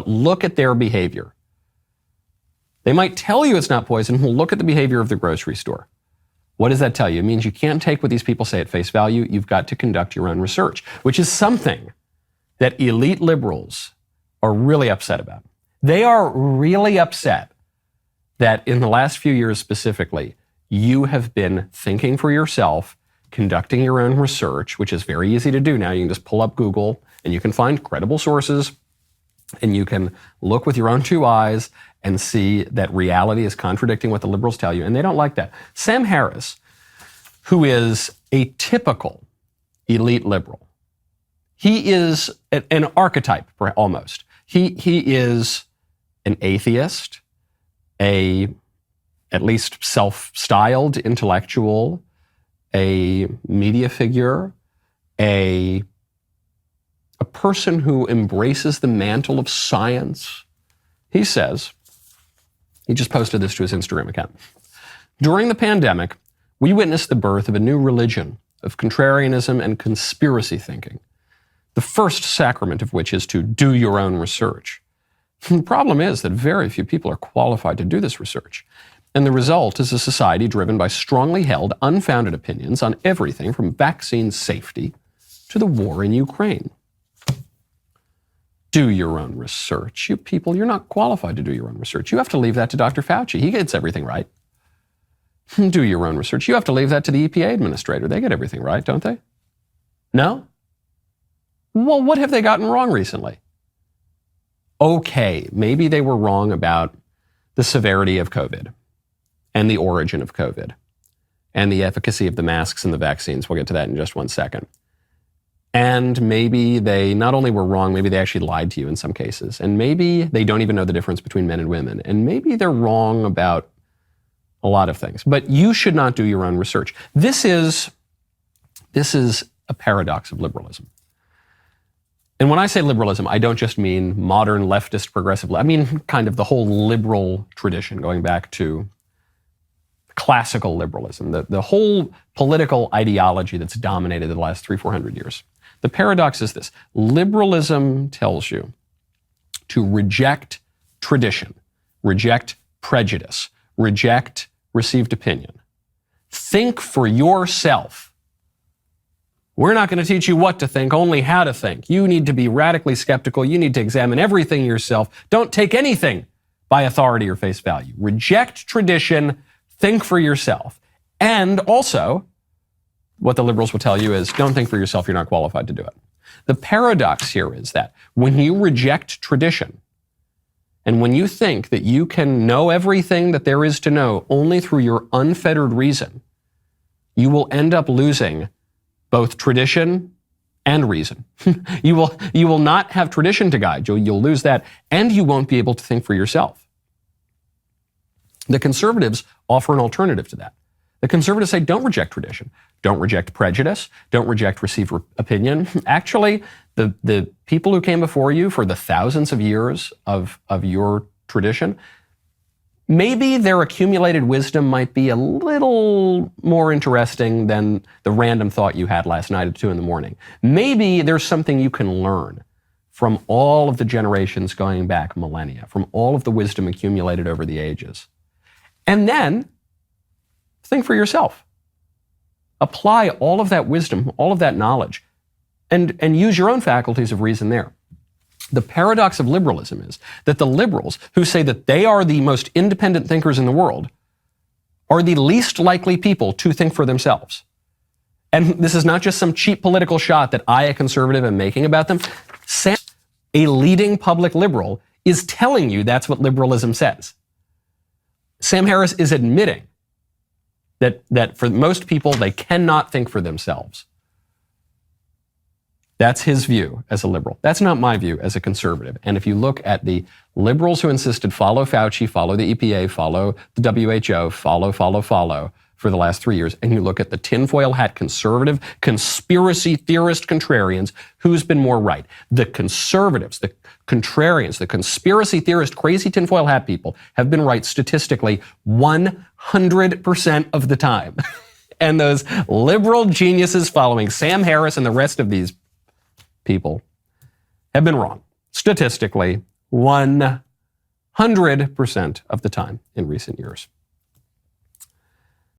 but look at their behavior. They might tell you it's not poison. Look at the behavior of the grocery store. What does that tell you? It means you can't take what these people say at face value. You've got to conduct your own research, which is something that elite liberals are really upset about. They are really upset that in the last few years specifically, you have been thinking for yourself, conducting your own research, which is very easy to do now. You can just pull up Google and you can find credible sources and you can look with your own two eyes and see that reality is contradicting what the liberals tell you, and they don't like that. Sam Harris, who is a typical elite liberal, he is an archetype, almost. He is an atheist, at least self-styled intellectual, a media figure, a person who embraces the mantle of science. He says, he just posted this to his Instagram account. During the pandemic, we witnessed the birth of a new religion of contrarianism and conspiracy thinking, the first sacrament of which is to do your own research. The problem is that very few people are qualified to do this research, and the result is a society driven by strongly held, unfounded opinions on everything from vaccine safety to the war in Ukraine. Do your own research. You people, you're not qualified to do your own research. You have to leave that to Dr. Fauci. He gets everything right. Do your own research. You have to leave that to the EPA administrator. They get everything right, don't they? No? Well, what have they gotten wrong recently? Okay, maybe they were wrong about the severity of COVID and the origin of COVID and the efficacy of the masks and the vaccines. We'll get to that in just 1 second. And maybe they not only were wrong, maybe they actually lied to you in some cases. And maybe they don't even know the difference between men and women. And maybe they're wrong about a lot of things. But you should not do your own research. This is a paradox of liberalism. And when I say liberalism, I don't just mean modern leftist progressive. I mean kind of the whole liberal tradition going back to classical liberalism, the whole political ideology that's dominated the last 300-400 years. The paradox is this. Liberalism tells you to reject tradition, reject prejudice, reject received opinion. Think for yourself. We're not going to teach you what to think, only how to think. You need to be radically skeptical. You need to examine everything yourself. Don't take anything by authority or face value. Reject tradition. Think for yourself. And also, what the liberals will tell you is, don't think for yourself, you're not qualified to do it. The paradox here is that when you reject tradition, and when you think that you can know everything that there is to know only through your unfettered reason, you will end up losing both tradition and reason. You will not have tradition to guide you. You'll lose that, and you won't be able to think for yourself. The conservatives offer an alternative to that. The conservatives say, don't reject tradition. Don't reject prejudice. Don't reject received opinion. Actually, the people who came before you for the thousands of years of your tradition, maybe their accumulated wisdom might be a little more interesting than the random thought you had last night at 2 a.m. Maybe there's something you can learn from all of the generations going back millennia, from all of the wisdom accumulated over the ages. And then think for yourself. Apply all of that wisdom, all of that knowledge, and use your own faculties of reason there. The paradox of liberalism is that the liberals, who say that they are the most independent thinkers in the world, are the least likely people to think for themselves. And this is not just some cheap political shot that I, a conservative, am making about them. Sam, a leading public liberal, is telling you that's what liberalism says. Sam Harris is admitting that for most people, they cannot think for themselves. That's his view as a liberal. That's not my view as a conservative. And if you look at the liberals who insisted follow Fauci, follow the EPA, follow the WHO, follow for the last 3 years, and you look at the tinfoil hat conservative, conspiracy theorist contrarians, who's been more right? The conservatives, the contrarians, the conspiracy theorist, crazy tinfoil hat people have been right statistically 100% of the time. And those liberal geniuses following Sam Harris and the rest of these people have been wrong, statistically 100% of the time in recent years.